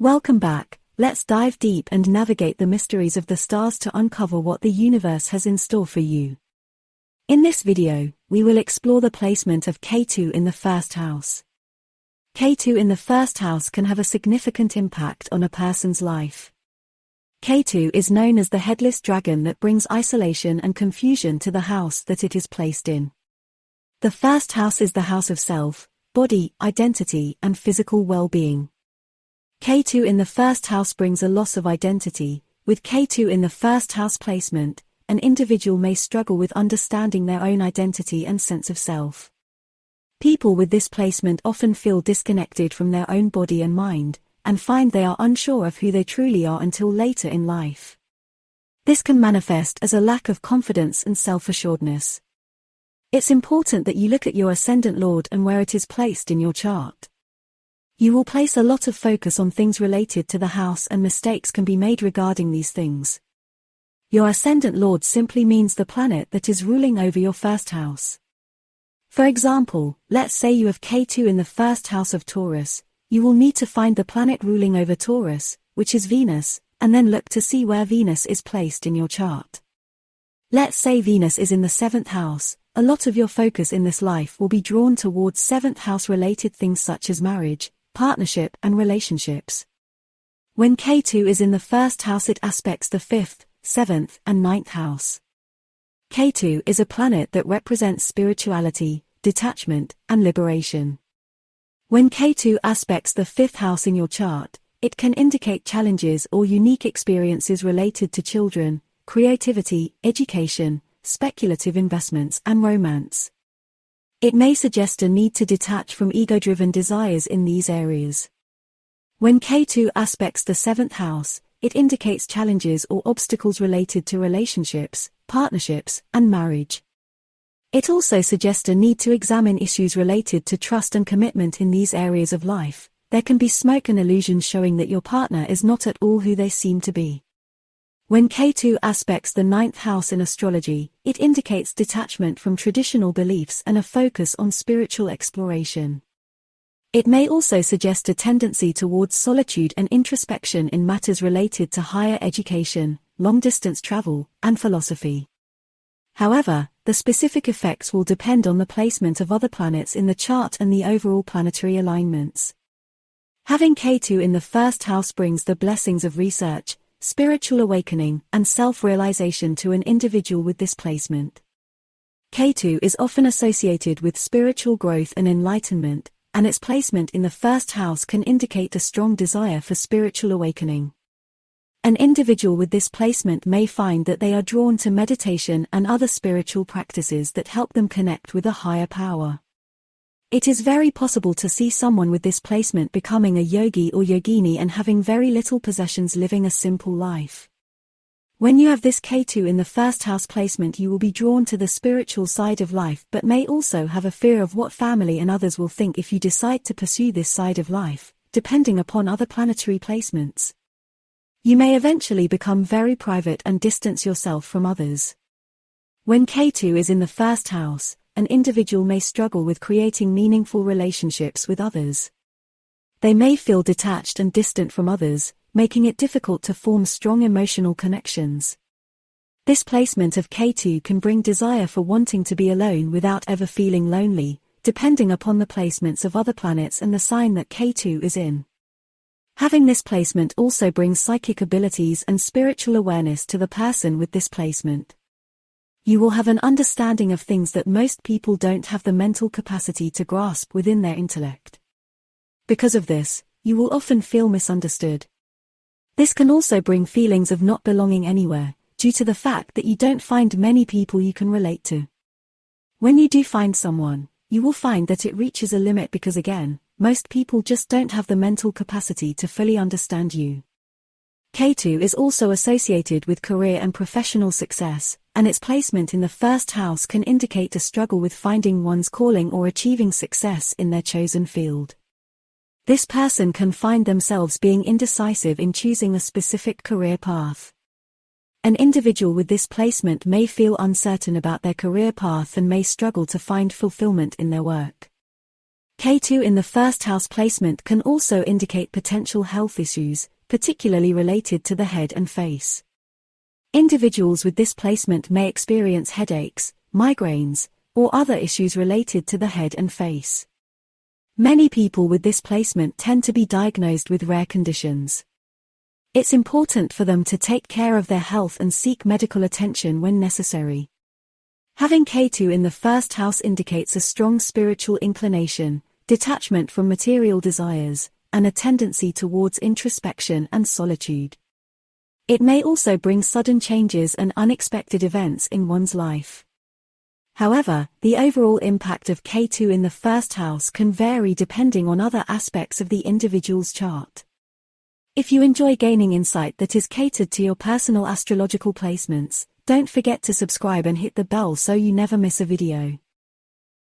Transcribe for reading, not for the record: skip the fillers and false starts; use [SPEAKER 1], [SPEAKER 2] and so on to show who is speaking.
[SPEAKER 1] Welcome back. Let's dive deep and navigate the mysteries of the stars to uncover what the universe has in store for you. In this video, we will explore the placement of Ketu in the first house. Ketu in the first house can have a significant impact on a person's life. Ketu is known as the headless dragon that brings isolation and confusion to the house that it is placed in. The first house is the house of self, body, identity, and physical well-being. Ketu in the first house brings a loss of identity. With Ketu in the first house placement, an individual may struggle with understanding their own identity and sense of self. People with this placement often feel disconnected from their own body and mind, and find they are unsure of who they truly are until later in life. This can manifest as a lack of confidence and self-assuredness. It's important that you look at your ascendant lord and where it is placed in your chart. You will place a lot of focus on things related to the house, and mistakes can be made regarding these things. Your ascendant lord simply means the planet that is ruling over your first house. For example, let's say you have Ketu in the first house of Taurus. You will need to find the planet ruling over Taurus, which is Venus, and then look to see where Venus is placed in your chart. Let's say Venus is in the 7th house. A lot of your focus in this life will be drawn towards 7th house related things such as marriage, partnership, and relationships. When Ketu is in the first house, it aspects the 5th, 7th, and 9th house. Ketu is a planet that represents spirituality, detachment, and liberation. When Ketu aspects the 5th house in your chart, it can indicate challenges or unique experiences related to children, creativity, education, speculative investments, and romance. It may suggest a need to detach from ego-driven desires in these areas. When Ketu aspects the 7th house, it indicates challenges or obstacles related to relationships, partnerships, and marriage. It also suggests a need to examine issues related to trust and commitment in these areas of life. There can be smoke and illusions showing that your partner is not at all who they seem to be. When Ketu aspects the 9th house in astrology, it indicates detachment from traditional beliefs and a focus on spiritual exploration. It may also suggest a tendency towards solitude and introspection in matters related to higher education, long-distance travel, and philosophy. However, the specific effects will depend on the placement of other planets in the chart and the overall planetary alignments. Having Ketu in the first house brings the blessings of research, spiritual awakening, and self-realization to an individual with this placement. Ketu is often associated with spiritual growth and enlightenment, and its placement in the first house can indicate a strong desire for spiritual awakening. An individual with this placement may find that they are drawn to meditation and other spiritual practices that help them connect with a higher power. It is very possible to see someone with this placement becoming a yogi or yogini and having very little possessions, living a simple life. When you have this Ketu in the first house placement, you will be drawn to the spiritual side of life, but may also have a fear of what family and others will think if you decide to pursue this side of life, depending upon other planetary placements. You may eventually become very private and distance yourself from others. When Ketu is in the first house, an individual may struggle with creating meaningful relationships with others. They may feel detached and distant from others, making it difficult to form strong emotional connections. This placement of Ketu can bring desire for wanting to be alone without ever feeling lonely, depending upon the placements of other planets and the sign that Ketu is in. Having this placement also brings psychic abilities and spiritual awareness to the person with this placement. You will have an understanding of things that most people don't have the mental capacity to grasp within their intellect. Because of this, you will often feel misunderstood. This can also bring feelings of not belonging anywhere, due to the fact that you don't find many people you can relate to. When you do find someone, you will find that it reaches a limit because again, most people just don't have the mental capacity to fully understand you. Ketu is also associated with career and professional success, and its placement in the first house can indicate a struggle with finding one's calling or achieving success in their chosen field. This person can find themselves being indecisive in choosing a specific career path. An individual with this placement may feel uncertain about their career path and may struggle to find fulfillment in their work. Ketu in the first house placement can also indicate potential health issues, particularly related to the head and face. Individuals with this placement may experience headaches, migraines, or other issues related to the head and face. Many people with this placement tend to be diagnosed with rare conditions. It's important for them to take care of their health and seek medical attention when necessary. Having Ketu in the first house indicates a strong spiritual inclination, detachment from material desires, and a tendency towards introspection and solitude. It may also bring sudden changes and unexpected events in one's life. However, the overall impact of Ketu in the first house can vary depending on other aspects of the individual's chart. If you enjoy gaining insight that is catered to your personal astrological placements, don't forget to subscribe and hit the bell so you never miss a video.